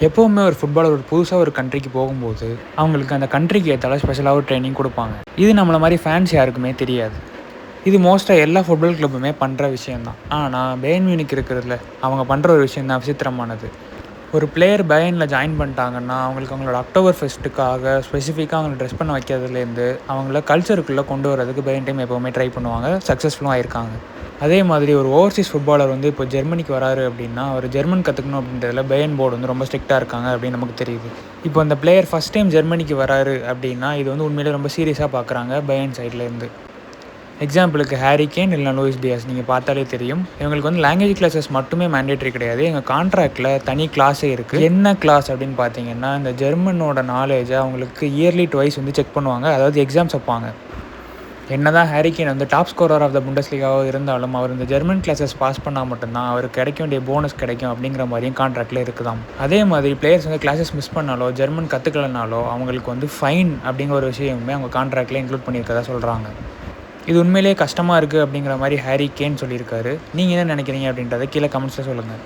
எப்போவுமே ஒரு ஃபுட்பாலர் ஒரு புதுசாக ஒரு கண்ட்ரிக்கு போகும்போது அவங்களுக்கு அந்த கண்ட்ரிக்கு ஏற்றால ஸ்பெஷலாக ஒரு ட்ரைனிங் கொடுப்பாங்க. இது நம்மளை மாதிரி ஃபேன்ஸ் யாருக்குமே தெரியாது. இது மோஸ்ட்டாக எல்லா ஃபுட்பால் கிளப்புமே பண்ணுற விஷயந்தான். ஆனால் பேயர்ன் மியூனிக் இருக்கிறதுல அவங்க பண்ணுற ஒரு விஷயம் தான் விசித்திரமானது. ஒரு பிளேயர் பயனில் ஜாயின் பண்ணிட்டாங்கன்னா அவங்களுக்கு அவங்களோட அக்டோபர் ஃபெஸ்ட்டுக்காக ஸ்பெசிஃபிக்காக அவங்களை ட்ரெஸ் பண்ண வைக்கிறதுலேருந்து அவங்கள கல்ச்சருக்குள்ளே கொண்டு வரதுக்கு பயன் டைம் எப்போவுமே ட்ரை பண்ணுவாங்க. சக்ஸஸ்ஃபுல்லும் ஆயிருக்காங்க. அதே மாதிரி ஒரு ஓவர்சீஸ் ஃபுட்பாலர் இப்போ ஜெர்மனிக்கு வராரு அப்படின்னா அவர் ஜெர்மன் கற்றுக்கணும் அப்படின்றதுல பயன் போர்டு ரொம்ப ஸ்ட்ரிக்டாக இருக்காங்க அப்படின்னு நமக்கு தெரியுது. இப்போ அந்த பிளேயர் ஃபஸ்ட் டைம் ஜெர்மனிக்கு வராரு அப்படின்னா இது உண்மையிலே ரொம்ப சீரியஸாக பார்க்குறாங்க பயன் சைட்லேருந்து. எக்ஸாம்பிளுக்கு ஹாரி கேன் இல்லைனா லூயிஸ் டியாஸ் நீங்கள் பார்த்தாலே தெரியும். இவங்களுக்கு லாங்குவேஜ் கிளாஸஸ் மட்டுமே மேண்டேட்ரி கிடையாது. எங்கள் கான்ட்ராக்டில் தனி கிளாஸே இருக்குது. என்ன கிளாஸ் அப்படின்னு பார்த்தீங்கன்னா இந்த ஜெர்மனோட நாலேஜை அவங்களுக்கு இயர்லி ட்வைஸ் செக் பண்ணுவாங்க. அதாவது எக்ஸாம்ஸ் வைப்பாங்க. என்ன தான் Harry Kane top scorer of the புண்டஸ்லீகாவாக இருந்தாலும் அவர் இந்த ஜெர்மன் கிளாஸஸ் பாஸ் பண்ணால் மட்டும்தான் அவருக்கு கிடைக்க வேண்டிய போனஸ் கிடைக்கும் அப்படிங்கிற மாதிரியும் கான்ட்ராக்டில் இருக்குதாம். அதே மாதிரி பிளேயர்ஸ் கிளாஸஸ் மிஸ் பண்ணாலோ ஜெர்மன் கற்றுக்கலனாலோ அவங்களுக்கு ஃபைன் அப்படிங்கிற ஒரு விஷயமே அவங்க கான்ட்ராக்டில் இன்க்ளூட் பண்ணியிருக்கதா சொல்கிறாங்க. இது உண்மையிலேயே கஷ்டமாக இருக்குது அப்படிங்கிற மாதிரி ஹாரி கேன் சொல்லியிருக்காரு. நீங்கள் என்ன நினைக்கிறீங்க அப்படின்றத கீழே கமெண்ட்ஸில் சொல்லுங்கள்.